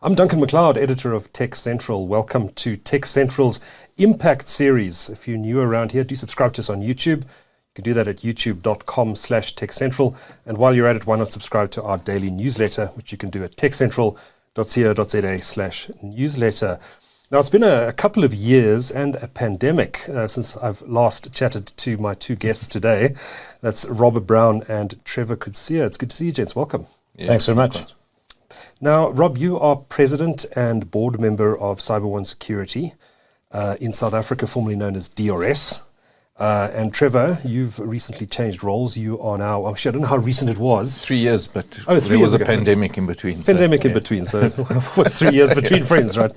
I'm Duncan McLeod, editor of TechCentral. Welcome to TechCentral's Impact series. If you're new around here, do subscribe to us on YouTube. You can do that at youtube.com/TechCentral. And while you're at it, why not subscribe to our daily newsletter, which you can do at techcentral.co.za/newsletter. Now, it's been a couple of years and a pandemic since I've last chatted to my two guests today. That's Rob Brown and Trevor Coetzee. It's good to see you, gents. Welcome. Yeah, thanks very much. Now, Rob, you are president and board member of CYBER1 Security in South Africa, formerly known as DRS. And Trevor, you've recently changed roles. You are now, actually, I don't know how recent it was. 3 years, but there was a pandemic in between. Pandemic in between, so what's 3 years between friends, right?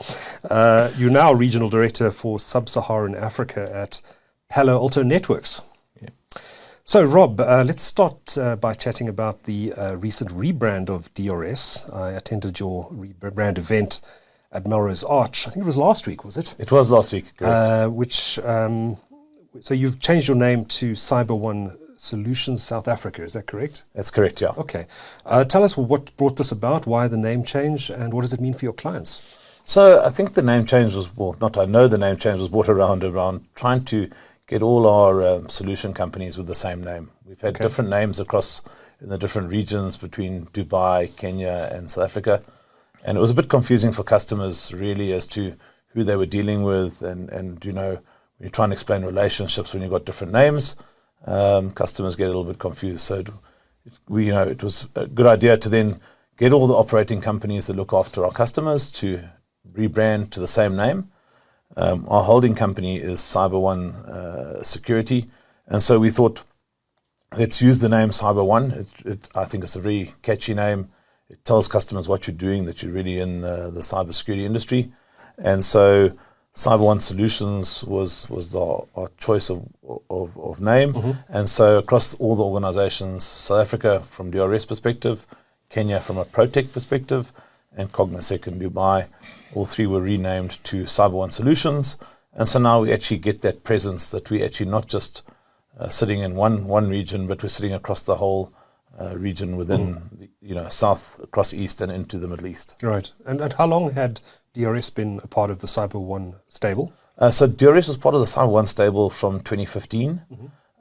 You're now regional director for Sub-Saharan Africa at Palo Alto Networks. So, Rob, let's start by chatting about the recent rebrand of DRS. I attended your rebrand event at Melrose Arch. I think it was last week, was it? It was last week, correct. So you've changed your name to CYBER1 Solutions South Africa, is that correct? That's correct, yeah. Okay. Tell us what brought this about, why the name change, and what does it mean for your clients? So I think the name change was, the name change was brought around trying to get all our solution companies with the same name. We've had different names across in the different regions between Dubai, Kenya, and South Africa. And it was a bit confusing for customers really as to who they were dealing with. And you know, when you're trying to explain relationships when you've got different names, customers get a little bit confused. So it was a good idea to then get all the operating companies that look after our customers to rebrand to the same name. Our holding company is CYBER1 Security, and so we thought, let's use the name CYBER1. I think it's a very catchy name. It tells customers what you're doing, that you're really in the cybersecurity industry. And so CYBER1 Solutions was our choice of name. Mm-hmm. And so across all the organizations, South Africa from DRS perspective, Kenya from a ProTech perspective, and Cognizant in Dubai, all three were renamed to CYBER1 Solutions. And so now we actually get that presence that we actually not just sitting in one region, but we're sitting across the whole region within, south, across east and into the Middle East. Right. And how long had DRS been a part of the CYBER1 stable? So DRS was part of the CYBER1 stable from 2015,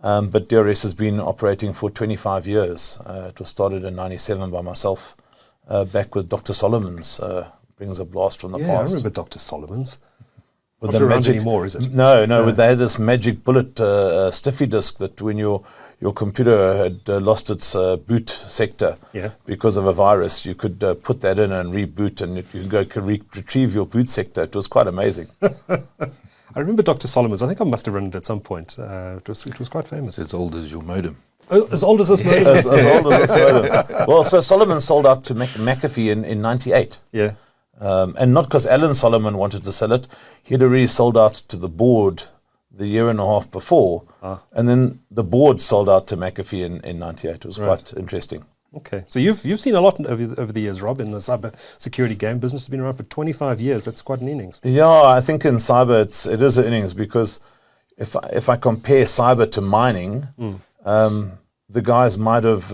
but DRS has been operating for 25 years. It was started in 97 by myself. Back with Dr. Solomon's, brings a blast from the past. Yeah, I remember Dr. Solomon's. With not around anymore, is it? No. They had this magic bullet stiffy disk that when your computer had lost its boot sector because of a virus, you could put that in and reboot, and you could go retrieve your boot sector. It was quite amazing. I remember Dr. Solomon's. I think I must have run it at some point. It was quite famous. It's as old as your modem. Oh, as old as this modem? As old as this modem. Well, so Solomon sold out to McAfee in 98. Yeah. And not because Alan Solomon wanted to sell it. He'd already sold out to the board the year and a half before. And then the board sold out to McAfee in 98. It was quite interesting. Okay. So you've seen a lot over the years, Rob, in the cyber security game business. It's been around for 25 years. That's quite an innings. Yeah, I think in cyber it is an innings because if I compare cyber to mining, the guys might have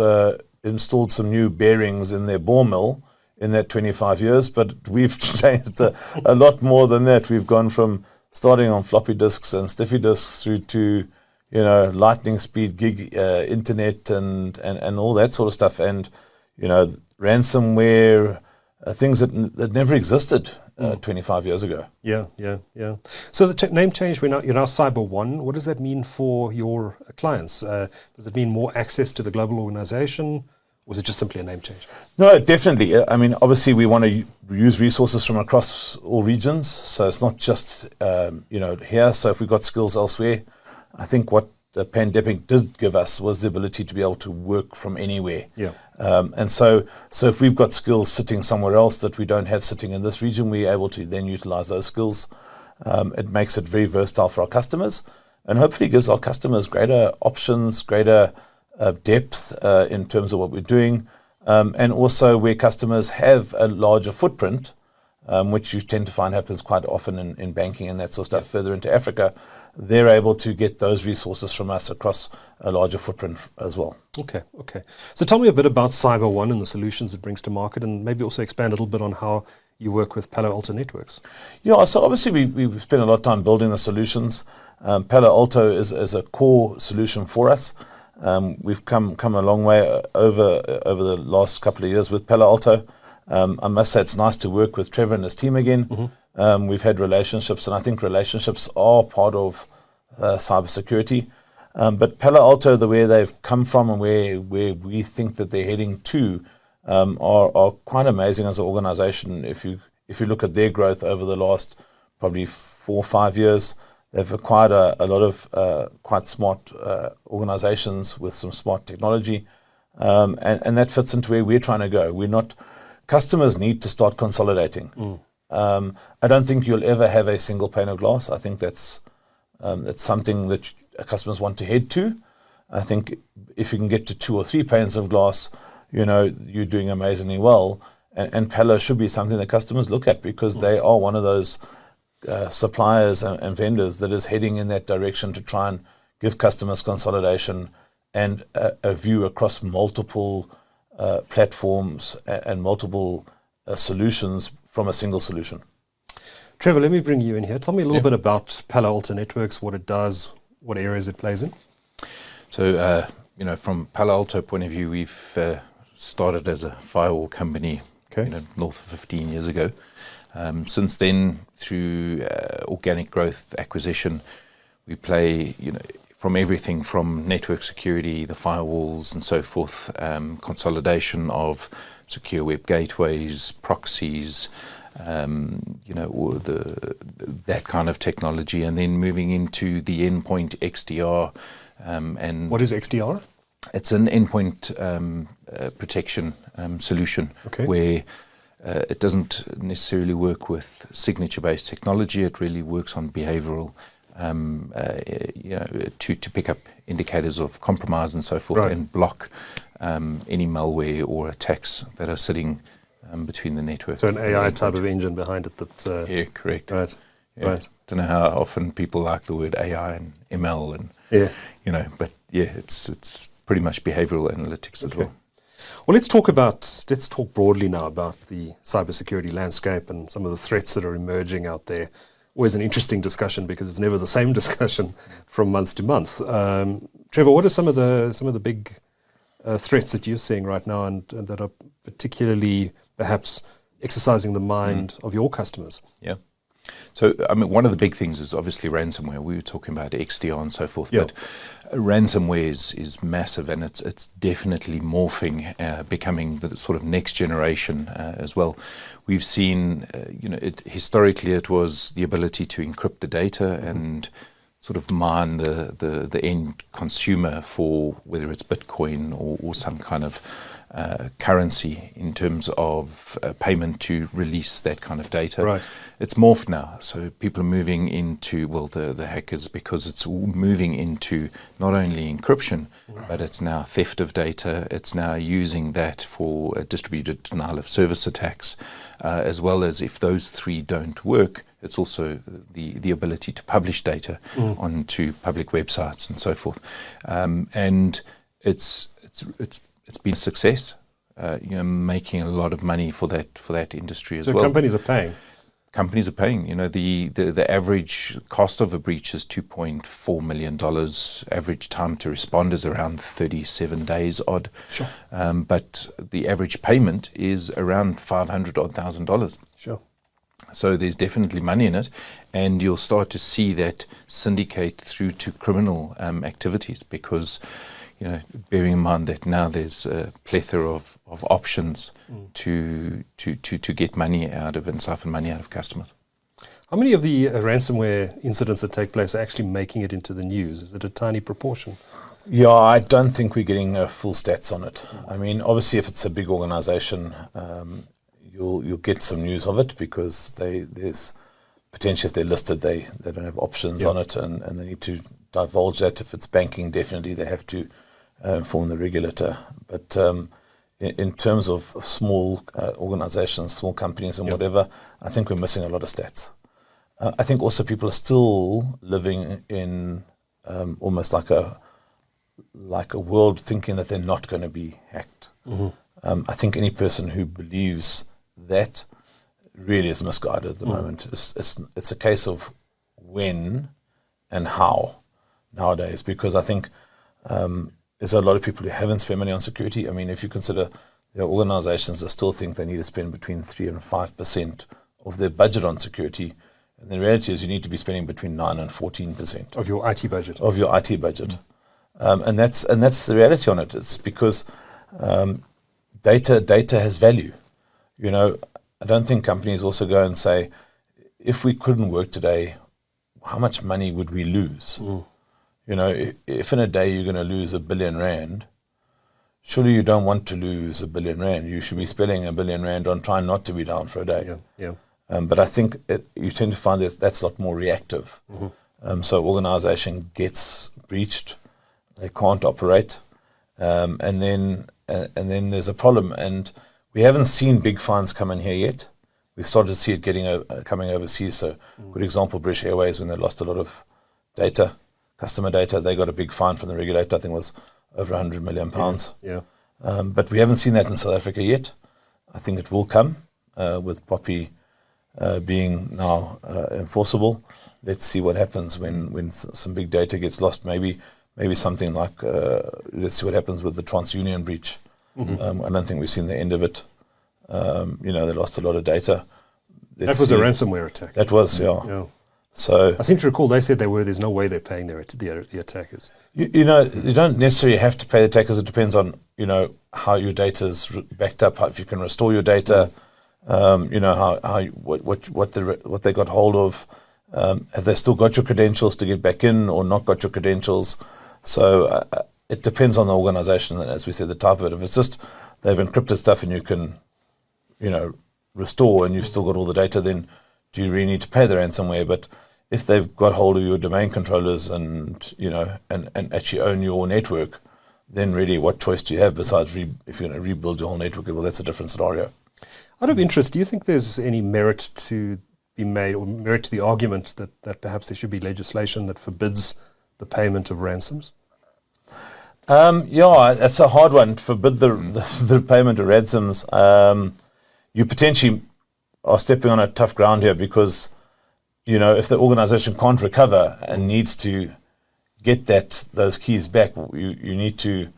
installed some new bearings in their bore mill in that 25 years, but we've changed a lot more than that. We've gone from starting on floppy disks and stiffy disks through to, lightning speed, gig internet and all that sort of stuff. And, ransomware, things that never existed 25 years ago. Yeah. So the name change, you're now CYBER1. What does that mean for your clients? Does it mean more access to the global organization? Or is it just simply a name change? No, definitely. I mean, obviously we want to use resources from across all regions. So it's not just, here. So if we've got skills elsewhere, I think what the pandemic did give us was the ability to be able to work from anywhere. Yeah. And so if we've got skills sitting somewhere else that we don't have sitting in this region, we're able to then utilize those skills. It makes it very versatile for our customers and hopefully gives our customers greater options, greater depth in terms of what we're doing. And also where customers have a larger footprint, which you tend to find happens quite often in banking and that sort of stuff further into Africa, they're able to get those resources from us across a larger footprint as well. Okay. So tell me a bit about CYBER1 and the solutions it brings to market, and maybe also expand a little bit on how you work with Palo Alto Networks. Yeah, so obviously we've spent a lot of time building the solutions. Palo Alto is a core solution for us. We've come a long way over the last couple of years with Palo Alto. I must say it's nice to work with Trevor and his team again. Mm-hmm. We've had relationships, and I think relationships are part of cybersecurity. But Palo Alto, the way they've come from and where we think that they're heading to, are quite amazing as an organization. If you look at their growth over the last probably 4 or 5 years, they've acquired a lot of quite smart organizations with some smart technology, and that fits into where we're trying to go. Customers need to start consolidating. I don't think you'll ever have a single pane of glass. I think that's something that customers want to head to. I think if you can get to 2 or 3 panes of glass, you're doing amazingly well. And Palo should be something that customers look at, because they are one of those suppliers and vendors that is heading in that direction to try and give customers consolidation and a view across multiple platforms and multiple solutions from a single solution. Trevor, let me bring you in here. Tell me a little bit about Palo Alto Networks, what it does, what areas it plays in. So, from Palo Alto point of view, we've started as a firewall company north of 15 years ago. Since then, through organic growth, acquisition, we play, from everything from network security, the firewalls and so forth, consolidation of secure web gateways, proxies, or that kind of technology, and then moving into the endpoint XDR. And what is XDR? It's an endpoint protection solution, where it doesn't necessarily work with signature-based technology. It really works on behavioral, to pick up indicators of compromise and so forth, and block any malware or attacks that are sitting between the network. So an AI type of engine behind it that... yeah, correct. Right. Don't know how often people like the word AI and ML and, but it's pretty much behavioral analytics as well. Well, let's talk broadly now about the cybersecurity landscape and some of the threats that are emerging out there. Always an interesting discussion, because it's never the same discussion from month to month. Trevor, what are some of the big threats that you're seeing right now, and that are particularly perhaps exercising the mind of your customers? Yeah. So, one of the big things is obviously ransomware. We were talking about XDR and so forth, but ransomware is massive, and it's definitely morphing, becoming the sort of next generation as well. We've seen, historically it was the ability to encrypt the data and sort of mine the end consumer for whether it's Bitcoin or some kind of currency in terms of payment to release that kind of data. Right. It's morphed now, so people are moving into, the hackers, because it's all moving into not only encryption, but it's now theft of data. It's now using that for distributed denial of service attacks, as well as, if those 3 don't work, it's also the ability to publish data onto public websites and so forth. And it's been a success, making a lot of money for that industry as well. So companies are paying. Companies are paying. The average cost of a breach is $2.4 million. Average time to respond is around 37 days odd. Sure. But the average payment is around $500,000. Sure. So there's definitely money in it, and you'll start to see that syndicate through to criminal activities, because bearing in mind that now there's a plethora of options to get money out of and siphon money out of customers. How many of the ransomware incidents that take place are actually making it into the news? Is it a tiny proportion? Yeah, I don't think we're getting full stats on it. Obviously, if it's a big organization, you'll get some news of it, because there's potentially, if they're listed, they don't have options on it, and they need to divulge that. If it's banking, definitely they have to inform the regulator. But in terms of small organizations, small companies and whatever, I think we're missing a lot of stats. I think also people are still living in almost like a world thinking that they're not going to be hacked. I think any person who believes that really is misguided at the moment. It's a case of when and how nowadays, because I think there's a lot of people who haven't spent money on security. I mean, if you consider there are organizations that still think they need to spend between 3 and 5% of their budget on security, and the reality is you need to be spending between 9 and 14% of your IT budget. Of your IT budget, and that's the reality on it. It's because data has value. I don't think companies also go and say, if we couldn't work today, how much money would we lose? If in a day you're going to lose R1 billion, surely you don't want to lose R1 billion. You should be spending R1 billion on trying not to be down for a day. But I think you tend to find that that's a lot more reactive. So organization gets breached, they can't operate, and then there's a problem. And we haven't seen big fines come in here yet. We've started to see it coming overseas. So, good example, British Airways, when they lost a lot of data, customer data, they got a big fine from the regulator. I think it was over £100 million. But we haven't seen that in South Africa yet. I think it will come with POPI being now enforceable. Let's see what happens when some big data gets lost. Maybe something like, let's see what happens with the TransUnion breach. I don't think we've seen the end of it. They lost a lot of data. That was a ransomware attack. That was, yeah. So I seem to recall they said there's no way they're paying the attackers. You don't necessarily have to pay the attackers. It depends on how your data is backed up, if you can restore your data, what they got hold of, have they still got your credentials to get back in or not got your credentials. So it depends on the organization, and as we said, the type of it. If it's just they've encrypted stuff and you can, restore and you've still got all the data, then do you really need to pay the ransomware? But if they've got hold of your domain controllers and actually own your network, then really what choice do you have besides if you're going to rebuild your whole network? Well, that's a different scenario. Out of interest, do you think there's any merit to be made, or merit to the argument that perhaps there should be legislation that forbids the payment of ransoms? That's a hard one, to forbid the payment of ransoms. You potentially are stepping on a tough ground here, because if the organization can't recover and needs to get those keys back, you need to.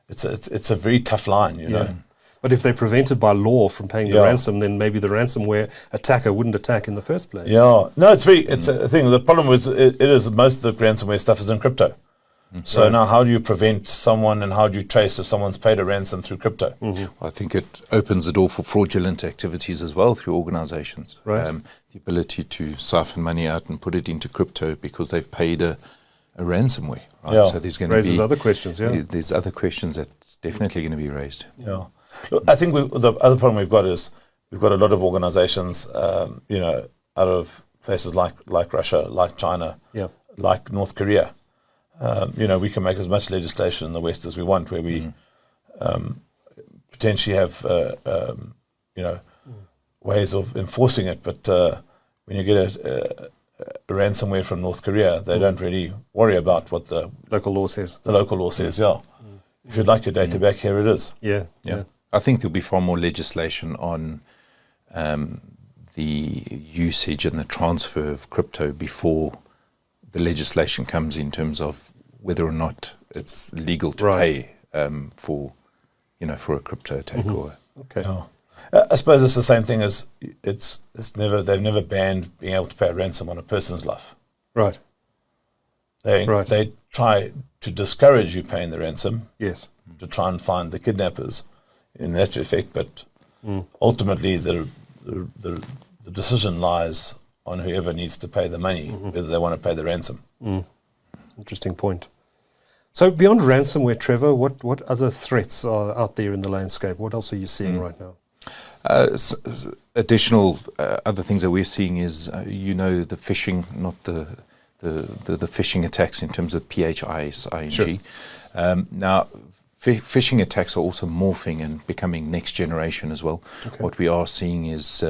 It's a very tough line, But if they're prevented by law from paying the ransom, then maybe the ransomware attacker wouldn't attack in the first place. No, it's a thing. The problem is it is most of the ransomware stuff is in crypto. So now how do you prevent someone, and how do you trace if someone's paid a ransom through crypto? Well, I think it opens the door for fraudulent activities as well through organizations. The ability to siphon money out and put it into crypto because they've paid a ransomware. Right? So there's going to be other questions. There's other questions that's definitely going to be raised. Look, I think the other problem we've got is we've got a lot of organizations, out of places like Russia, like China, like North Korea. We can make as much legislation in the West as we want, where we potentially have, ways of enforcing it. But when you get a ransomware from North Korea, they don't really worry about what the local law says. The local law says, If you'd like your data back, here it is. Yeah. I think there'll be far more legislation on the usage and the transfer of crypto before the legislation comes in terms of whether or not it's legal to pay for a crypto attack. I suppose it's the same thing as they've never banned being able to pay a ransom on a person's life. Right. They try to discourage you paying the ransom. Yes. To try and find the kidnappers in that effect, but ultimately the decision lies on whoever needs to pay the money, whether they want to pay the ransom. Interesting point. So beyond ransomware, Trevor, what other threats are out there in the landscape? What else are you seeing right now? Additional other things that we're seeing is, the phishing, not the phishing attacks in terms of PHISING. Sure. Now, phishing attacks are also morphing and becoming next generation as well. What we are seeing is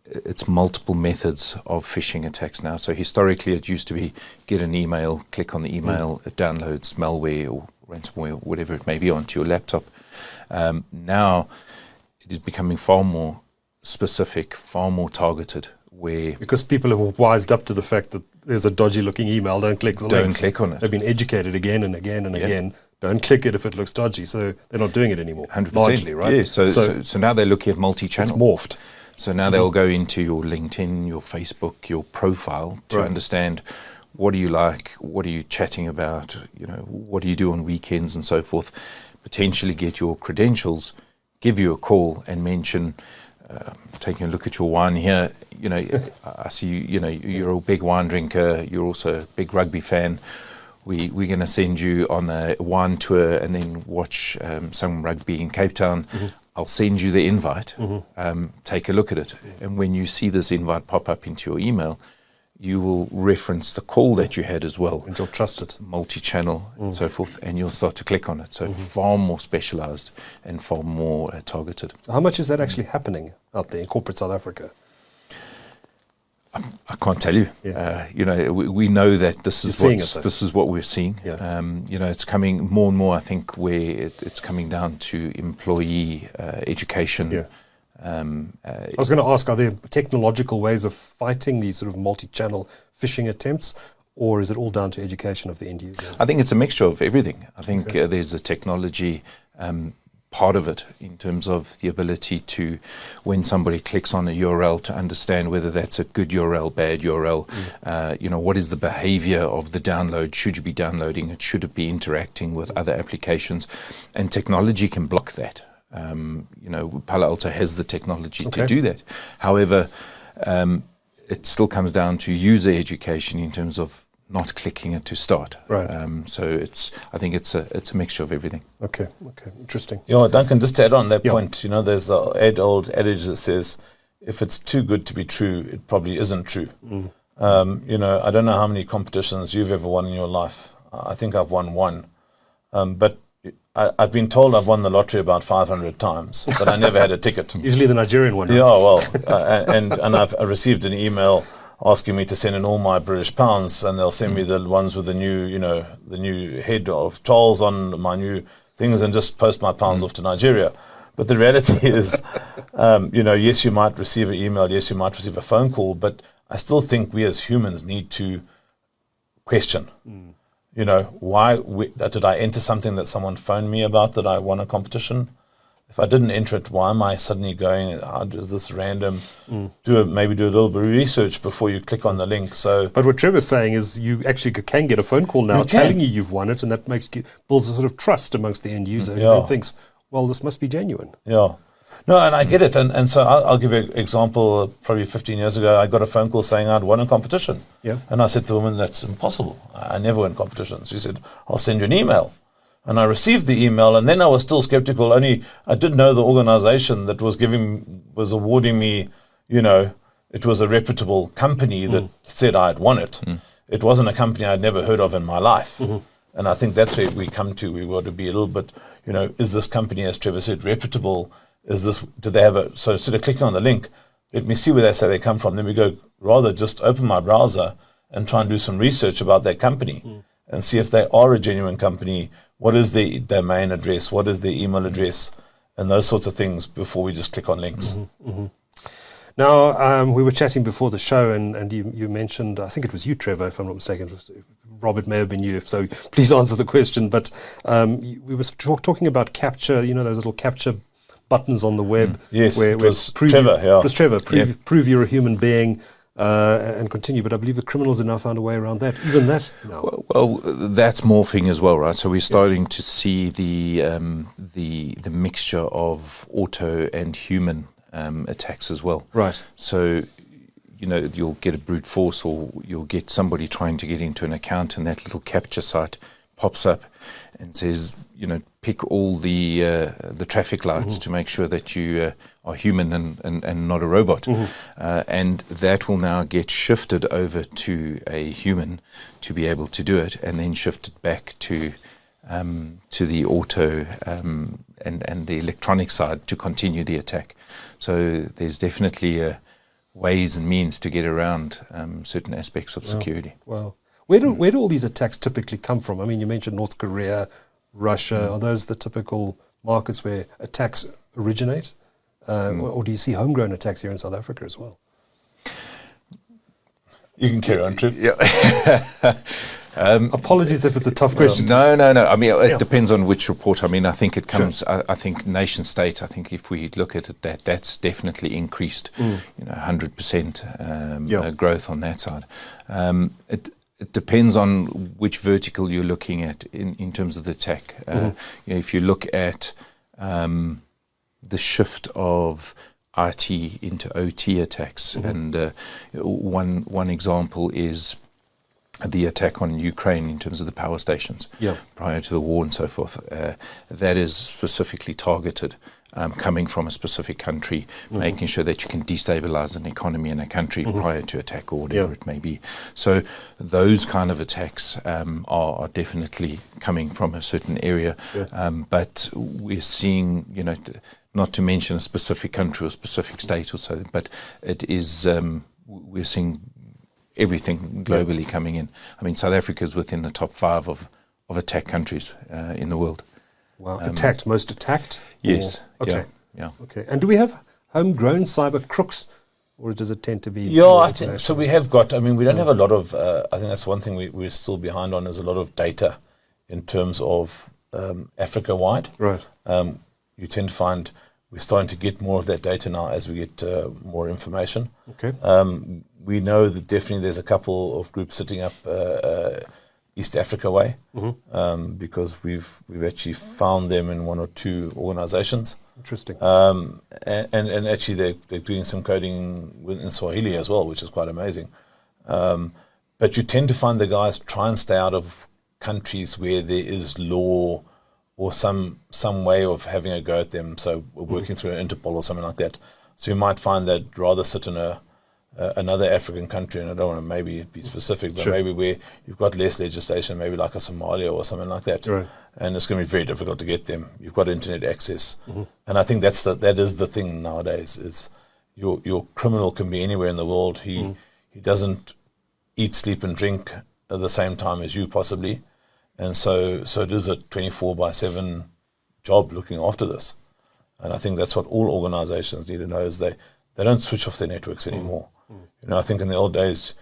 it's multiple methods of phishing attacks now. So historically, it used to be get an email, click on the email, it downloads malware or ransomware, or whatever it may be, onto your laptop. Now, it is becoming far more specific, far more targeted. Because people have wised up to the fact that there's a dodgy looking email, don't click the links. Don't click on it. They've been educated again and again and again. Don't click it if it looks dodgy. So they're not doing it anymore. 100%. Largely, right? Yeah, so now they're looking at multi-channel. It's morphed. So now they'll go into your LinkedIn, your Facebook, your profile to understand what do you like, what are you chatting about, what do you do on weekends and so forth. Potentially get your credentials, give you a call and mention, taking a look at your wine here, I see you're a big wine drinker, you're also a big rugby fan. We're going to send you on a wine tour and then watch some rugby in Cape Town. I'll send you the invite. Take a look at it. And when you see this invite pop up into your email, you will reference the call that you had as well. And you'll trust it. Multi-channel and so forth. And you'll start to click on it. So far more specialized and far more targeted. So how much is that actually happening out there in corporate South Africa? I can't tell you. We know that this is what we're seeing. It's coming more and more. I think where it's coming down to employee education. I was going to ask: are there technological ways of fighting these sort of multi-channel phishing attempts, or is it all down to education of the end user? I think it's a mixture of everything. I think there's a technology part of it in terms of the ability to, when somebody clicks on a URL, to understand whether that's a good URL, bad URL. What is the behavior of the download? Should you be downloading it? Should it be interacting with other applications? And technology can block that. Palo Alto has the technology to do that. However, it still comes down to user education in terms of not clicking it to start. Right. So I think it's a mixture of everything. Okay. Interesting. Duncan, just to add on that point, there's the old adage that says, if it's too good to be true, it probably isn't true. I don't know how many competitions you've ever won in your life. I think I've won one. But I've been told I've won the lottery about 500 times, but I never had a ticket. Usually the Nigerian one. Right? Yeah, well, and I've received an email asking me to send in all my British pounds, and they'll send me the ones with the new head of Charles on my new things, and just post my pounds off to Nigeria. But the reality is, yes, you might receive an email, yes, you might receive a phone call, but I still think we as humans need to question. Why did I enter something that someone phoned me about that I won a competition? If I didn't enter it, why am I suddenly going, how does this random, maybe do a little bit of research before you click on the link. But what Trevor's saying is you actually can get a phone call now telling you you've won it, and that builds a sort of trust amongst the end user who thinks, well, this must be genuine. Yeah. No, and I get it. And so I'll give you an example. Probably 15 years ago, I got a phone call saying I'd won a competition. Yeah. And I said to the woman, that's impossible. I never win competitions. She said, I'll send you an email. And I received the email, and then I was still skeptical. Only I did know the organization that was awarding me, it was a reputable company that said I'd won it. It wasn't a company I'd never heard of in my life. And I think that's where we come to. We want to be a little bit, is this company, as Trevor said, reputable? Do they have so instead of clicking on the link, let me see where they say they come from. Then we go, rather just open my browser and try and do some research about that company and see if they are a genuine company. What is the domain address? What is the email address? And those sorts of things before we just click on links. Now, we were chatting before the show, and you mentioned, I think it was you, Trevor, if I'm not mistaken. Robert, may have been you, if so, please answer the question. But we were talking about capture, those little capture buttons on the web. Yes, where it was prove Trevor. It was Trevor. Prove you're a human being. And continue, but I believe the criminals have now found a way around that. Even that now. Well, that's morphing as well, right? So we're starting to see the mixture of auto and human attacks as well. Right. So you'll get a brute force, or you'll get somebody trying to get into an account, and that little capture site pops up and says, pick all the traffic lights to make sure that you are human and not a robot. And that will now get shifted over to a human to be able to do it, and then shifted back to the auto and the electronic side to continue the attack. So there's definitely ways and means to get around certain aspects of security. Wow. Where do all these attacks typically come from? I mean, you mentioned North Korea, Russia. Are those the typical markets where attacks originate? or do you see homegrown attacks here in South Africa as well? You can carry on, Trev. Yeah. Apologies if it's a tough question. No. I mean, it depends on which report. I mean, I think it comes. Sure. I think nation state. I think if we look at it, that's definitely increased. 100% growth on that side. It depends on which vertical you're looking at in terms of the tech. If you look at the shift of IT into OT attacks, and one example is the attack on Ukraine in terms of the power stations prior to the war and so forth. That is specifically targeted, coming from a specific country, making sure that you can destabilize an economy in a country prior to attack or whatever it may be. So those kind of attacks are definitely coming from a certain area, but we're seeing, not to mention a specific country or specific state or so, but it is, we're seeing everything globally coming in. I mean, South Africa is within the top 5 of attack countries in the world. Wow. Most attacked? Yes. Okay. Yeah. Okay. And do we have homegrown cyber crooks, or does it tend to be? Yeah, I think so. We have got. I mean, we don't have a lot of. I think that's one thing we're still behind on, is a lot of data in terms of Africa wide. Right. You tend to find we're starting to get more of that data now as we get more information. Okay. We know that definitely there's a couple of groups sitting up East Africa way, because we've actually found them in 1 or 2 organizations. Interesting. And actually they're doing some coding in Swahili as well, which is quite amazing. But you tend to find the guys try and stay out of countries where there is law or some way of having a go at them. So working through an Interpol or something like that. So you might find that rather sit in another African country, and I don't want to maybe be specific, but maybe where you've got less legislation, maybe like a Somalia or something like that, and it's going to be very difficult to get them. You've got internet access, and I think that is the thing nowadays. Is your criminal can be anywhere in the world. He doesn't eat, sleep, and drink at the same time as you possibly, and so it is a 24/7 job looking after this, and I think that's what all organizations need to know, is they don't switch off their networks anymore. I think in the old days,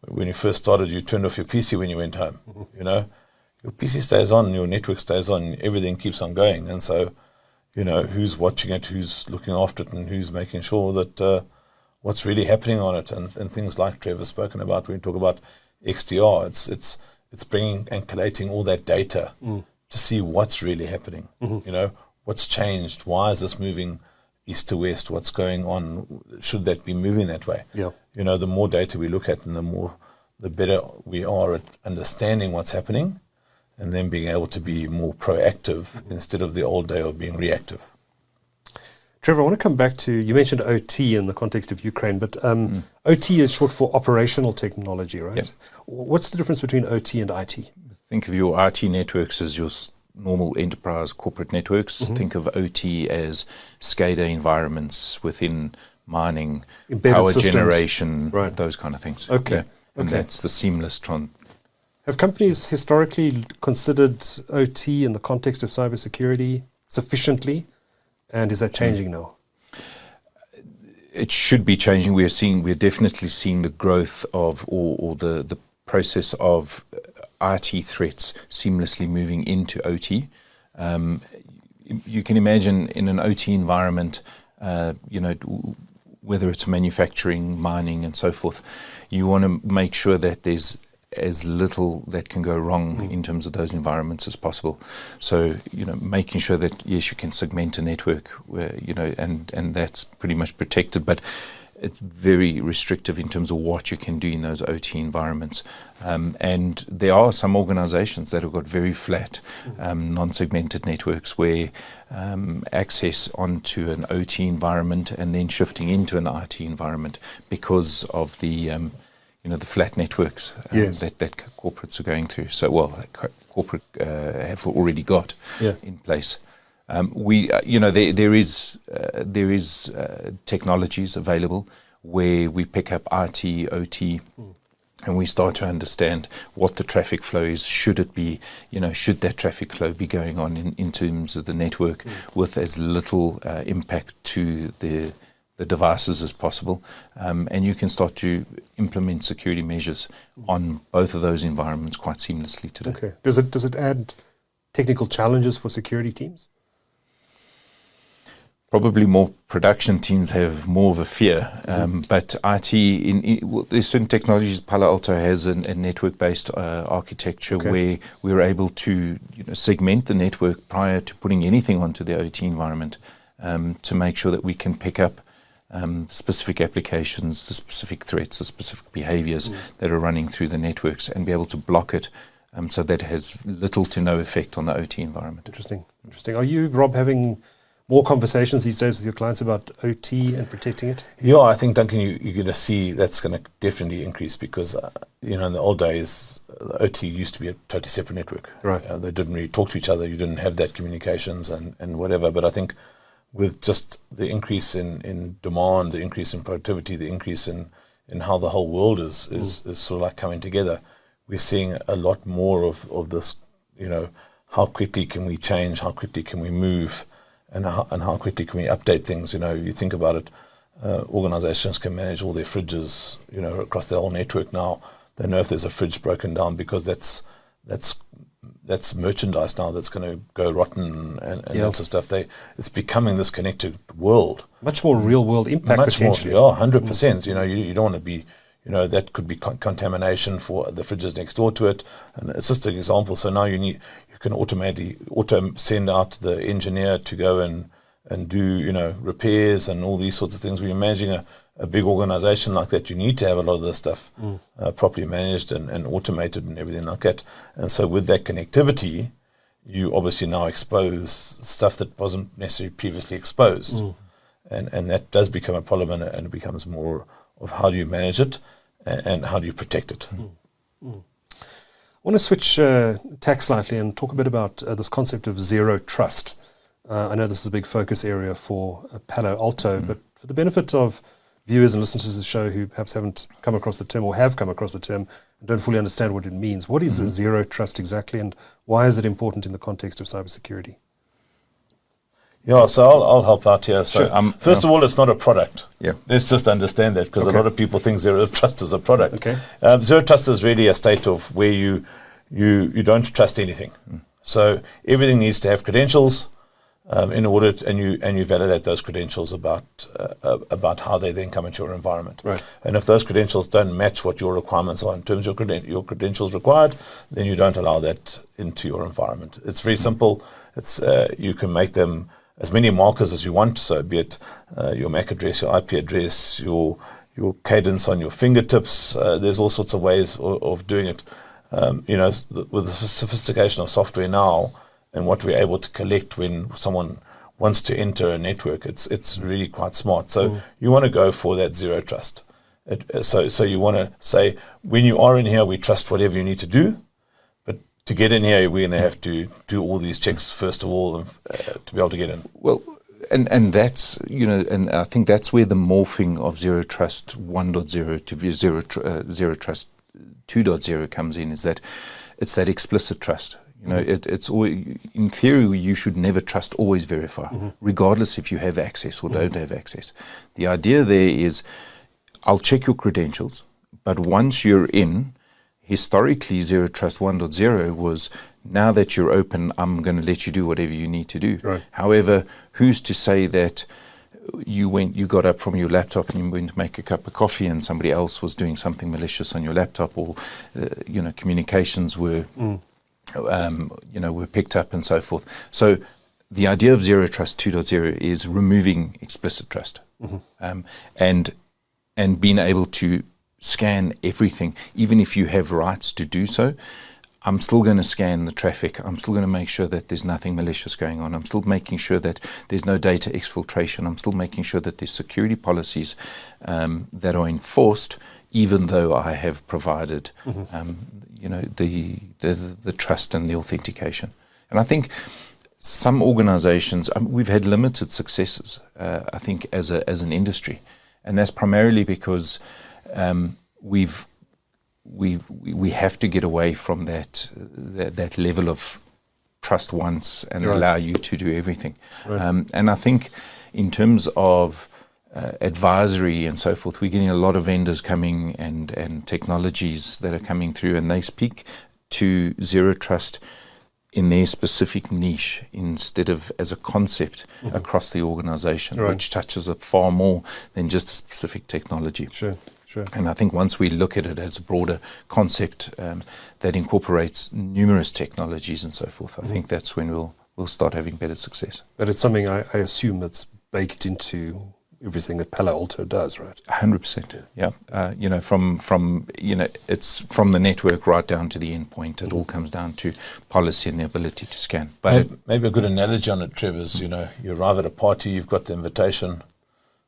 when you first started, you turned off your PC when you went home. Your PC stays on, your network stays on, everything keeps on going. And so, who's watching it, who's looking after it, and who's making sure that what's really happening on it, and things like Trevor's spoken about when we talk about XDR, it's bringing and collating all that data to see what's really happening. What's changed? Why is this moving east to west? What's going on? Should that be moving that way? Yeah. The more data we look at, and the better we are at understanding what's happening, and then being able to be more proactive instead of the old day of being reactive. Trevor, I want to come back to, you mentioned OT in the context of Ukraine, but OT is short for operational technology, right? Yep. What's the difference between OT and IT? Think of your IT networks as your normal enterprise corporate networks. Think of OT as SCADA environments within mining, embedded power systems, generation, those kind of things. Okay. And that's the seamless Have companies historically considered OT in the context of cybersecurity sufficiently, and is that changing now? It should be changing. We're definitely seeing the growth of or the process of IT threats seamlessly moving into OT. You can imagine in an OT environment, whether it's manufacturing, mining, and so forth, you want to make sure that there's as little that can go wrong in terms of those environments as possible. So, making sure that, yes, you can segment a network where, and that's pretty much protected, but it's very restrictive in terms of what you can do in those OT environments. And there are some organizations that have got very flat, non-segmented networks where access onto an OT environment and then shifting into an IT environment because of the flat networks that corporates are going through. So, corporate have already got in place. There is technologies available where we pick up IT, OT and we start to understand what the traffic flow is. Should it be, should that traffic flow be going on in terms of the network with as little impact to the devices as possible, and you can start to implement security measures on both of those environments quite seamlessly today. Okay. Does it add technical challenges for security teams? Probably more production teams have more of a fear, but IT, there's certain technologies. Palo Alto has a network-based architecture where we're able to segment the network prior to putting anything onto the OT environment, to make sure that we can pick up specific applications, the specific threats, the specific behaviors that are running through the networks, and be able to block it, so that it has little to no effect on the OT environment. Interesting. Are you, Rob, having more conversations these days with your clients about OT and protecting it? Yeah, I think, Duncan, you're going to see that's going to definitely increase because, in the old days, the OT used to be a totally separate network. Right. They didn't really talk to each other. You didn't have that communications and whatever. But I think with just the increase in demand, the increase in productivity, the increase in how the whole world is sort of like coming together, we're seeing a lot more of this, how quickly can we change, how quickly can we move, and how quickly can we update things. You think about it, organizations can manage all their fridges, across the whole network now. They know if there's a fridge broken down because that's merchandise now that's going to go rotten and lots of stuff. It's becoming this connected world. Much more real world impact. Much more, 100%. You don't want to be, that could be contamination for the fridges next door to it. And it's just an example. So now you can auto send out the engineer to go and do, repairs and all these sorts of things. When you're managing a big organization like that, you need to have a lot of this stuff properly managed and automated and everything like that. And so with that connectivity, you obviously now expose stuff that wasn't necessarily previously exposed. And that does become a problem, and it becomes more of how do you manage it and how do you protect it. I want to switch tack slightly and talk a bit about this concept of zero trust. I know this is a big focus area for Palo Alto, but for the benefit of viewers and listeners to the show who perhaps haven't come across the term or have come across the term and don't fully understand what it means, what is zero trust exactly, and why is it important in the context of cybersecurity? Yeah, so I'll help out here. So sure, first of all, it's not a product. Yeah. Let's just understand that, because a lot of people think zero trust is a product. Okay. Zero trust is really a state of where you don't trust anything. So everything needs to have credentials in order and you validate those credentials about how they then come into your environment. Right. And if those credentials don't match what your requirements are in terms of your credentials required, then you don't allow that into your environment. It's very simple. It's you can make them as many markers as you want, so be it your MAC address, your IP address, your cadence on your fingertips. There's all sorts of ways of doing it. With the sophistication of software now and what we're able to collect when someone wants to enter a network, it's really quite smart. So you want to go for that zero trust. So you want to say, when you are in here, we trust whatever you need to do. To get in here, we're going to have to do all these checks first of all to be able to get in. Well, and that's, and I think that's where the morphing of Zero Trust 1.0 to Zero Trust 2.0 comes in, is that it's that explicit trust. It's always, in theory, you should never trust, always verify, regardless if you have access or don't have access. The idea there is, I'll check your credentials, but once you're in, historically, Zero Trust 1.0 was, now that you're open, I'm going to let you do whatever you need to do. Right. However, who's to say that you got up from your laptop and you went to make a cup of coffee and somebody else was doing something malicious on your laptop, or communications were were picked up and so forth. So the idea of Zero Trust 2.0 is removing explicit trust, and being able to scan everything, even if you have rights to do so. I'm still going to scan the traffic. I'm still going to make sure that there's nothing malicious going on. I'm still making sure that there's no data exfiltration. I'm still making sure that there's security policies that are enforced, even though I have provided, the trust and the authentication. And I think some organizations, we've had limited successes, I think, as an industry. And that's primarily because we've we have to get away from that level of trust once and allow you to do everything. And I think in terms of advisory and so forth, we're getting a lot of vendors coming and technologies that are coming through, and they speak to zero trust in their specific niche instead of as a concept across the organization, which touches it far more than just a specific technology. Sure. And I think once we look at it as a broader concept that incorporates numerous technologies and so forth, I think that's when we'll start having better success. But it's something I assume that's baked into everything that Palo Alto does, right? 100%. Yeah. From it's from the network right down to the endpoint. It all comes down to policy and the ability to scan. But maybe a good analogy on it, Trevor, is, you arrive at a party, you've got the invitation.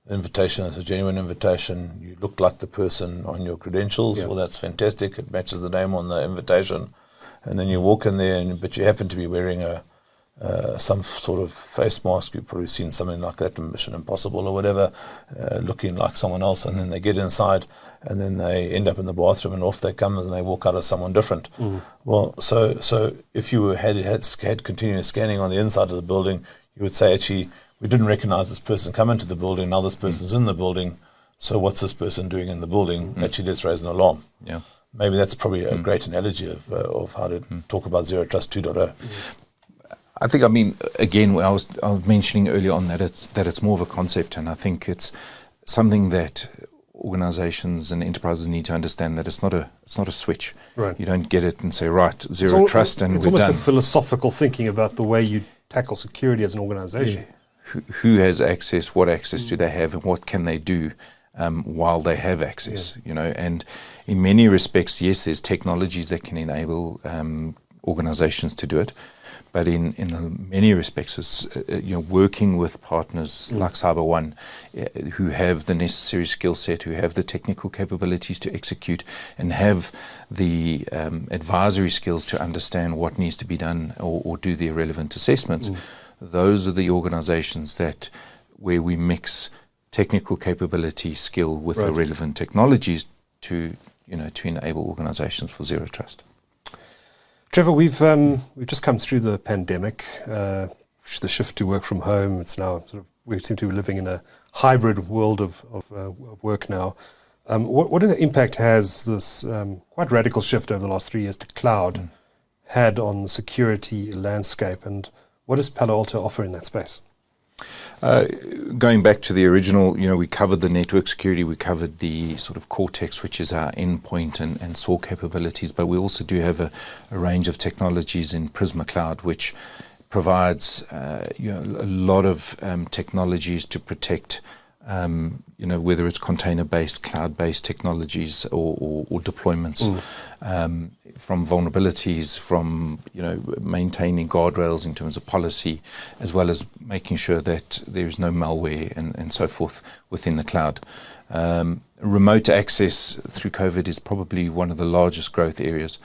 The invitation is a genuine invitation. You look like the person on your credentials. Well, that's fantastic. It matches the name on the invitation. And then you walk in there, but you happen to be wearing some sort of face mask. You've probably seen something like that in Mission Impossible or whatever, looking like someone else. And then they get inside, and then they end up in the bathroom, and off they come, and they walk out as someone different. Well, so if you had continuous scanning on the inside of the building, you would say, actually, we didn't recognize this person come into the building. Now this person's in the building. So what's this person doing in the building? Actually, let's raise an alarm. Yeah. Maybe that's probably a great analogy of how to talk about Zero Trust 2.0. I think, again, I was mentioning earlier on that it's more of a concept, and I think it's something that organizations and enterprises need to understand, that it's not a switch. Right. You don't get it and say, right, zero trust, and we're done. It's almost a philosophical thinking about the way you tackle security as an organization. Yeah. Who has access, what access do they have, and what can they do while they have access, and in many respects, yes, there's technologies that can enable organizations to do it, but in many respects, it's working with partners like CYBER1 who have the necessary skill set, who have the technical capabilities to execute, and have the advisory skills to understand what needs to be done or do the relevant assessments. Those are the organizations where we mix technical capability, skill with the relevant technologies to enable organizations for zero trust. Trevor, we've just come through the pandemic, the shift to work from home. It's now we seem to be living in a hybrid world of work now. What impact has this quite radical shift over the last 3 years to cloud had on the security landscape, and what does Palo Alto offer in that space? Going back to the original, we covered the network security, we covered the sort of Cortex, which is our endpoint and SOAR capabilities, but we also do have a range of technologies in Prisma Cloud, which provides a lot of technologies to protect whether it's container-based, cloud-based technologies or deployments, from vulnerabilities, from maintaining guardrails in terms of policy, as well as making sure that there is no malware and so forth within the cloud. Remote access through COVID is probably one of the largest growth areas.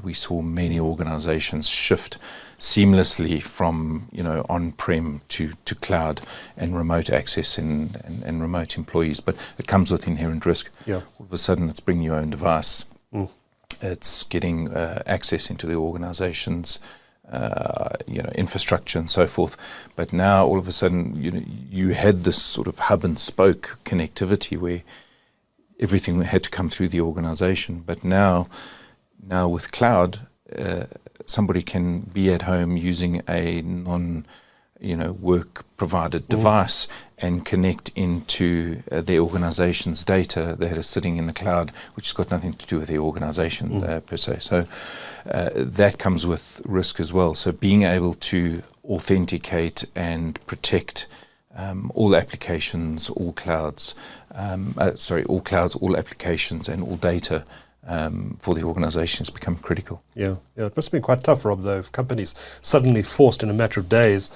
We saw many organizations shift seamlessly from on-prem to cloud and remote access and remote employees, but it comes with inherent risk. All of a sudden it's bringing your own device. It's getting access into the organization's infrastructure and so forth. But now all of a sudden you had this sort of hub and spoke connectivity where everything had to come through the organization. But now with cloud, somebody can be at home using a work provided device and connect into their organization's data that is sitting in the cloud, which has got nothing to do with the organization per se. So that comes with risk as well. So being able to authenticate and protect all applications, all clouds, all applications and all data for the organizations become critical. Yeah, it must have been quite tough, Rob, though, if companies suddenly forced in a matter of days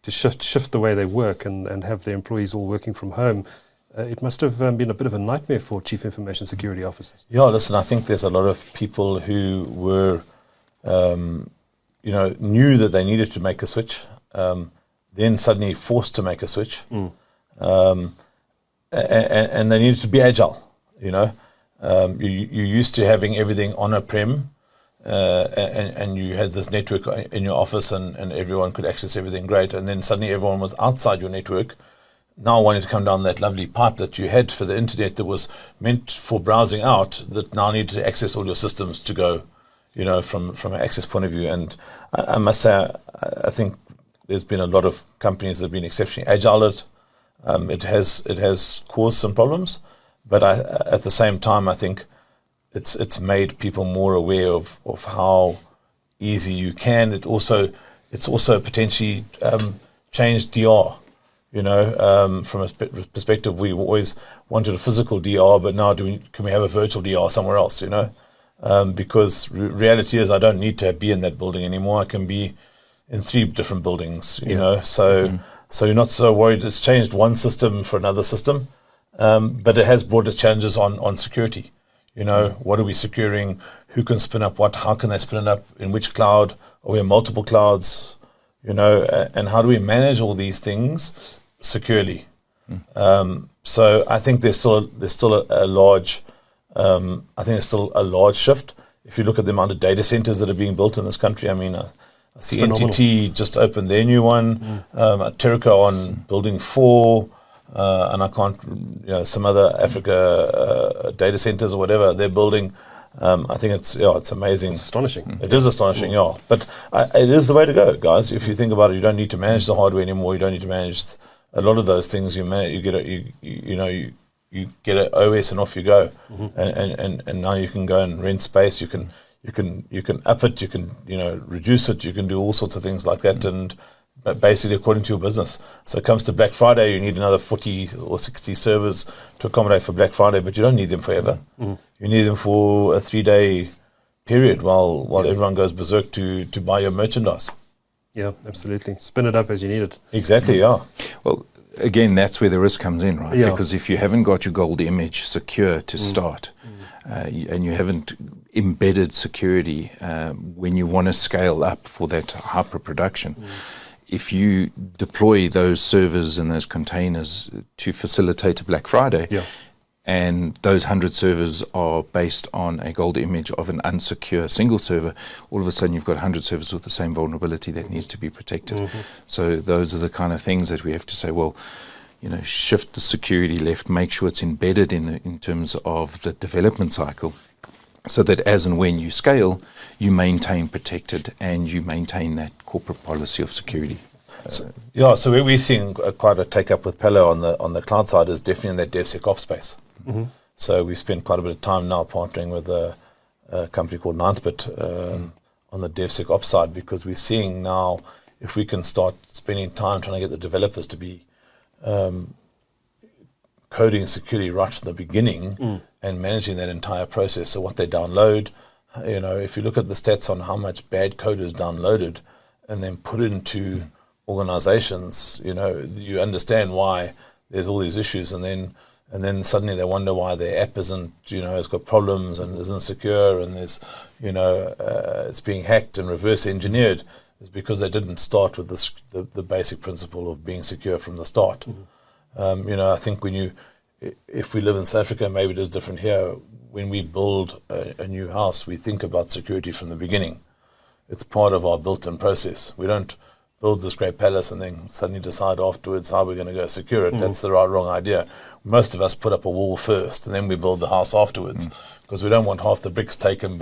to shift the way they work and have their employees all working from home. It must have been a bit of a nightmare for chief information security officers. Yeah, listen, I think there's a lot of people who were, knew that they needed to make a switch, then suddenly forced to make a switch, and they needed to be agile, You used to having everything on a prem, and you had this network in your office, and everyone could access everything great. And then suddenly everyone was outside your network, now wanting to come down that lovely pipe that you had for the internet that was meant for browsing out, that now needed to access all your systems to go, from an access point of view. And I must say, I think there's been a lot of companies that have been exceptionally agile at it. It has caused some problems, but at the same time, I think it's made people more aware of how easy you can. It's also potentially changed DR. From a perspective, we always wanted a physical DR, but now can we have a virtual DR somewhere else? Because reality is, I don't need to be in that building anymore. I can be in 3 different buildings. So you're not so worried. It's changed one system for another system, but it has brought us challenges on security. What are we securing? Who can spin up what? How can they spin it up? In which cloud? Are we in multiple clouds? And how do we manage all these things securely? So I think there's still a large shift. If you look at the amount of data centers that are being built in this country, I mean, I see NTT just opened their new one, Terraco on building 4, and I can't, some other Africa data centers or whatever they're building. I think it's amazing. It's astonishing. It is astonishing, yeah. But it is the way to go, guys. If you think about it, you don't need to manage the hardware anymore. You don't need to manage a lot of those things. You get an OS and off you go. And now you can go and rent space. You can up it. You can reduce it. You can do all sorts of things like that. But basically according to your business. So it comes to Black Friday, you need another 40 or 60 servers to accommodate for Black Friday, but you don't need them forever. You need them for a 3-day period while everyone goes berserk to buy your merchandise. Yeah, absolutely. Spin it up as you need it. Exactly, yeah. Well, again, that's where the risk comes in, right? Yeah. Because if you haven't got your gold image secure to start, and you haven't embedded security when you want to scale up for that hyper production, if you deploy those servers and those containers to facilitate a Black Friday, and those 100 servers are based on a gold image of an unsecure single server, all of a sudden you've got 100 servers with the same vulnerability that needs to be protected. So those are the kind of things that we have to say, well, shift the security left, make sure it's embedded in terms of the development cycle, so that as and when you scale, you maintain protected and you maintain that corporate policy of security. So where we're seeing quite a take-up with Palo on the cloud side is definitely in that DevSecOps space. So we spend quite a bit of time now partnering with a company called Ninthbit on the DevSecOps side, because we're seeing now if we can start spending time trying to get the developers to be coding security right from the beginning and managing that entire process. So what they download, if you look at the stats on how much bad code is downloaded and then put into organizations, you understand why there's all these issues, and then suddenly they wonder why their app isn't, has got problems and isn't secure, and there's, it's being hacked and reverse engineered. It's because they didn't start with the basic principle of being secure from the start. I think if we live in South Africa, maybe it is different here. When we build a new house, we think about security from the beginning. It's part of our built-in process. We don't build this great palace and then suddenly decide afterwards how we're going to go secure it. That's the wrong idea. Most of us put up a wall first and then we build the house afterwards, because we don't want half the bricks taken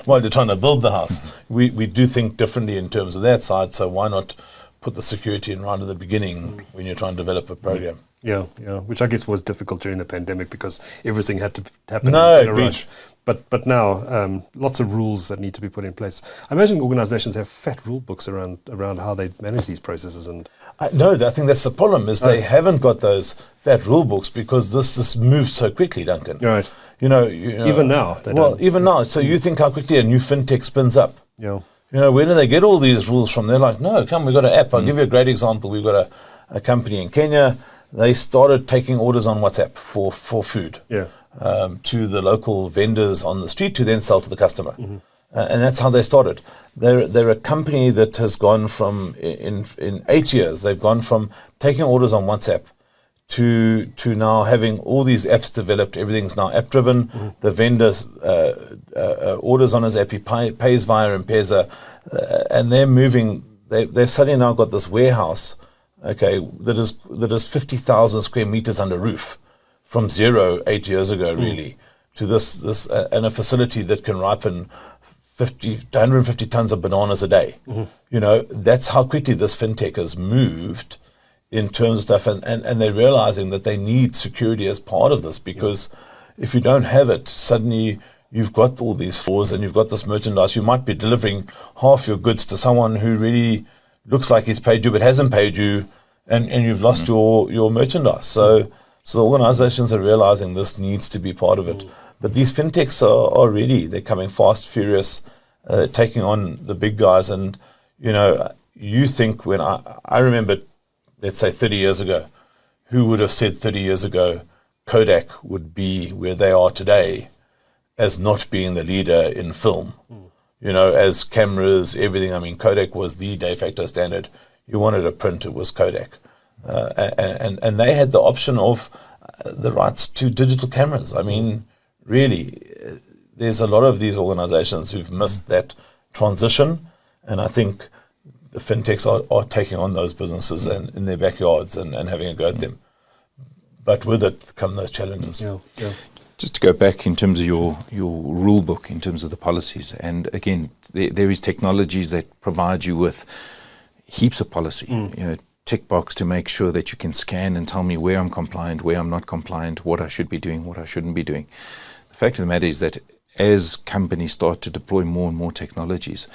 while you're trying to build the house. We do think differently in terms of that side, so why not put the security in right at the beginning when you're trying to develop a program? Yeah, which I guess was difficult during the pandemic because everything had to happen in a rush. But now, lots of rules that need to be put in place. I imagine organizations have fat rule books around how they manage these processes. I think that's the problem, is they haven't got those fat rule books because this moves so quickly, Duncan. Right. Even now. Even now. So you think how quickly a new fintech spins up. Yeah. Where do they get all these rules from? They're like, no, we've got an app. I'll give you a great example. We've got a company in Kenya. They started taking orders on WhatsApp for food to the local vendors on the street to then sell to the customer. And that's how they started. They're a company that has gone from, in 8 years, they've gone from taking orders on WhatsApp to now having all these apps developed. Everything's now app driven. The vendors orders on his app, he pays via M-Pesa, and they're moving. They've suddenly now got this warehouse, okay, that is 50,000 square meters under roof, from 0 8 years ago, really, to this and a facility that can ripen 50 to 150 tons of bananas a day. You know, that's how quickly this fintech has moved in terms of stuff, and they're realizing that they need security as part of this, because if you don't have it, suddenly you've got all these flaws and you've got this merchandise. You might be delivering half your goods to someone who really looks like he's paid you but hasn't paid you, and you've lost your merchandise. So the organizations are realizing this needs to be part of it. But these fintechs are ready. They're coming fast, furious, taking on the big guys. And, you know, you think when I remember, let's say 30 years ago, who would have said 30 years ago Kodak would be where they are today as not being the leader in film? You know, as cameras, everything. I mean, Kodak was the de facto standard. You wanted a print, it was Kodak. And they had the option of the rights to digital cameras. I mean, really, there's a lot of these organizations who've missed that transition, and I think the fintechs are taking on those businesses and in their backyards and having a go at them. But with it come those challenges. Just to go back in terms of your rule book, in terms of the policies, and again, there is technologies that provide you with heaps of policy, you know, tick box to make sure that you can scan and tell me where I'm compliant, where I'm not compliant, what I should be doing, what I shouldn't be doing. The fact of the matter is that as companies start to deploy more and more technologies,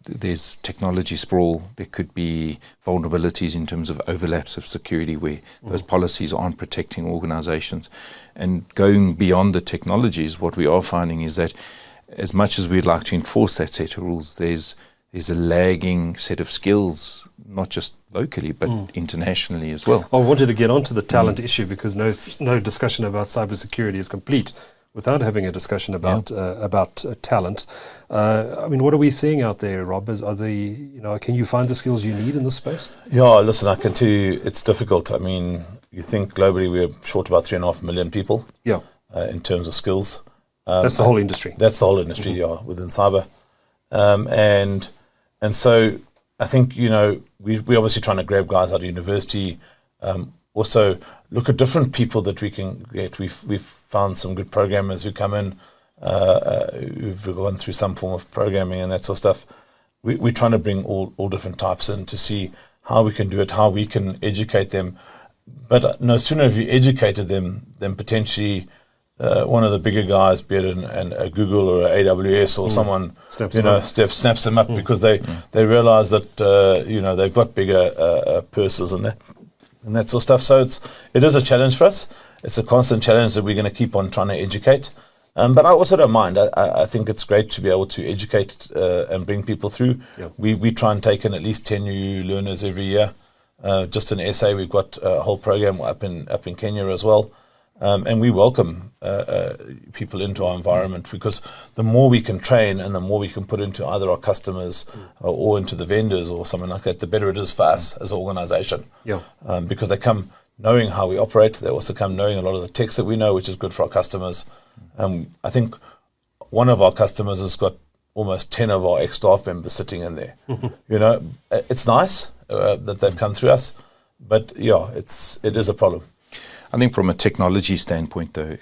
there's technology sprawl. There could be vulnerabilities in terms of overlaps of security where those policies aren't protecting organizations. And going beyond the technologies, what we are finding is that as much as we'd like to enforce that set of rules, there's a lagging set of skills, not just locally, but internationally as well. I wanted to get onto the talent issue, because no discussion about cybersecurity is complete without having a discussion about talent. I mean, what are we seeing out there, Rob? Can you find the skills you need in this space? Yeah, listen, I can tell you it's difficult. I mean, you think globally we're short about 3.5 million people in terms of skills. That's the whole industry. That's the whole industry, within cyber. And so I think, you know, we're obviously trying to grab guys out of university, also look at different people that we can get. We've found some good programmers who come in, who've gone through some form of programming and that sort of stuff. We're trying to bring all different types in to see how we can do it, how we can educate them. But no sooner have you educated them than potentially one of the bigger guys, be it a Google or a AWS or someone, snaps them up because they realize that they've got bigger purses and that sort of stuff. So it is a challenge for us. It's a constant challenge that we're going to keep on trying to educate. But I also don't mind. I think it's great to be able to educate and bring people through. We try and take in at least 10 new learners every year. Just in SA, we've got a whole program up in Kenya as well. And we welcome people into our environment, because the more we can train and the more we can put into either our customers or into the vendors or something like that, the better it is for us as an organization. Because they come knowing how we operate. They also come knowing a lot of the techs that we know, which is good for our customers. I think one of our customers has got almost 10 of our ex-staff members sitting in there. You know, it's nice that they've come through us, but it is a problem. I think from a technology standpoint, though,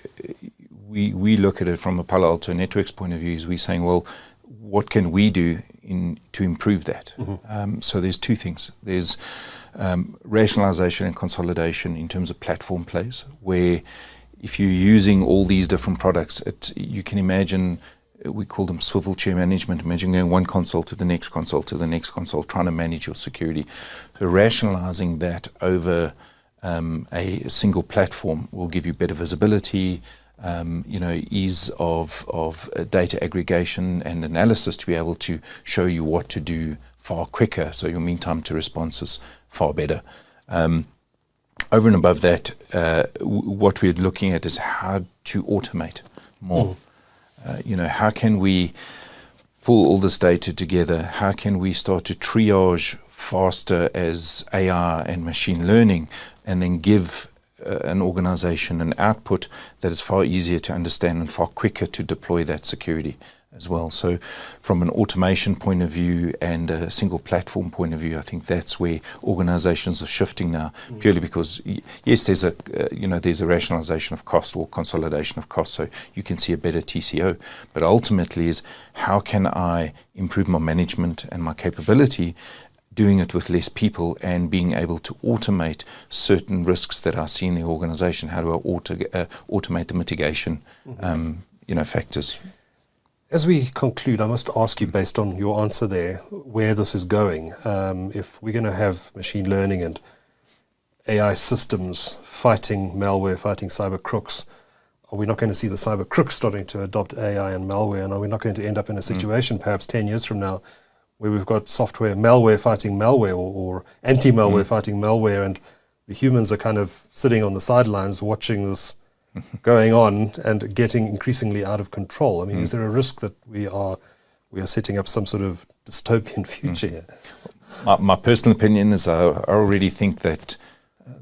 we look at it from a Palo Alto Networks point of view. Is we're saying, well, what can we do to improve that? So there's two things. There's rationalization and consolidation in terms of platform plays, where if you're using all these different products, you can imagine, we call them swivel chair management. Imagine going one console to the next console to the next console, trying to manage your security. So rationalizing that over a single platform will give you better visibility, ease of data aggregation and analysis to be able to show you what to do far quicker. So your mean time to response is far better. Over and above that, what we're looking at is how to automate more. How can we pull all this data together? How can we start to triage faster as AI and machine learning, and then give an organization an output that is far easier to understand and far quicker to deploy that security as well. So from an automation point of view and a single platform point of view, I think that's where organizations are shifting now, purely because yes, there's a rationalization of cost or consolidation of cost, so you can see a better TCO, but ultimately is how can I improve my management and my capability, doing it with less people and being able to automate certain risks that I see in the organization. How do I automate the mitigation factors? As we conclude, I must ask you, based on your answer there, where this is going. If we're going to have machine learning and AI systems fighting malware, fighting cyber crooks, are we not going to see the cyber crooks starting to adopt AI and malware? And are we not going to end up in a situation, perhaps 10 years from now, where we've got software, malware fighting malware, or anti-malware fighting malware, and the humans are kind of sitting on the sidelines watching this going on and getting increasingly out of control? I mean, is there a risk that we are setting up some sort of dystopian future here? My personal opinion is I already think that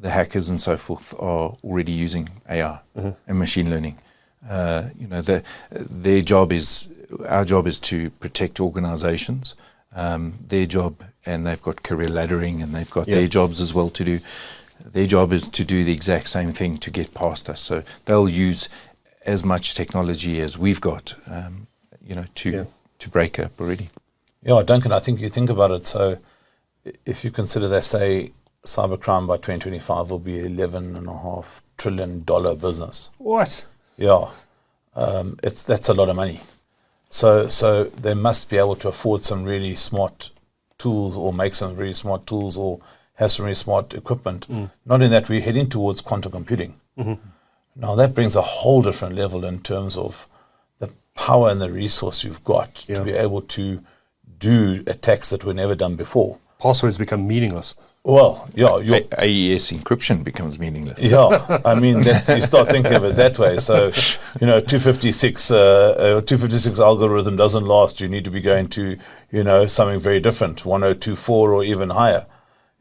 the hackers and so forth are already using AI and machine learning. Their job is, our job is to protect organizations. Their job, and they've got career laddering and they've got their jobs as well to do. Their job is to do the exact same thing to get past us. So they'll use as much technology as we've got, to break up already. Yeah, Duncan, I think you think about it. So if you consider that, say, cybercrime by 2025 will be $11.5 trillion business. What? Yeah, that's a lot of money. So they must be able to afford some really smart tools, or make some really smart tools, or have some really smart equipment. Not in that we're heading towards quantum computing. Now that brings a whole different level in terms of the power and the resource you've got to be able to do attacks that were never done before. Passwords become meaningless. Well, yeah. AES encryption becomes meaningless. Yeah, I mean, you start thinking of it that way. So, 256 algorithm doesn't last. You need to be going to, something very different, 1024 or even higher,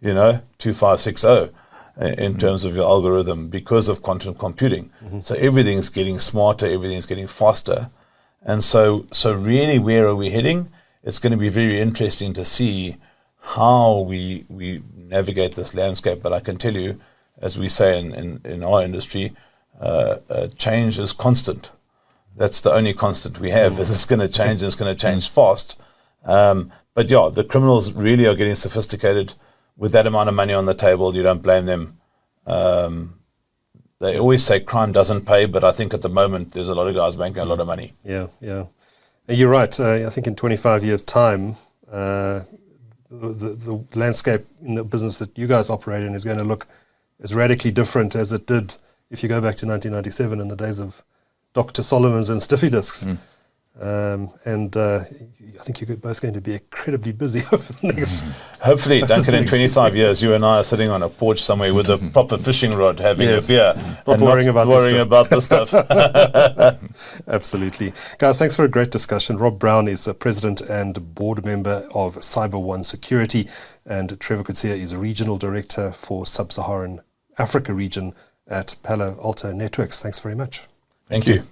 2560 in terms of your algorithm because of quantum computing. So everything's getting smarter, everything's getting faster. And so really, where are we heading? It's going to be very interesting to see how we navigate this landscape. But I can tell you, as we say in our industry, change is constant. That's the only constant we have. Is it's going to change, and it's going to change fast. But yeah, the criminals really are getting sophisticated. With that amount of money on the table, you don't blame them. They always say crime doesn't pay, but I think at the moment there's a lot of guys making a lot of money. Yeah. You're right. I think in 25 years' time, the landscape in the business that you guys operate in is going to look as radically different as it did if you go back to 1997 in the days of Dr. Solomon's and Stiffy disks. I think you're both going to be incredibly busy over the next... Hopefully, Duncan, in 25 years, you and I are sitting on a porch somewhere with a proper fishing rod, having a beer, not worrying about this stuff. Absolutely. Guys, thanks for a great discussion. Rob Brown is a president and board member of CYBER1 Security, and Trevor Coetzee is a regional director for Sub-Saharan Africa region at Palo Alto Networks. Thanks very much. Thank you.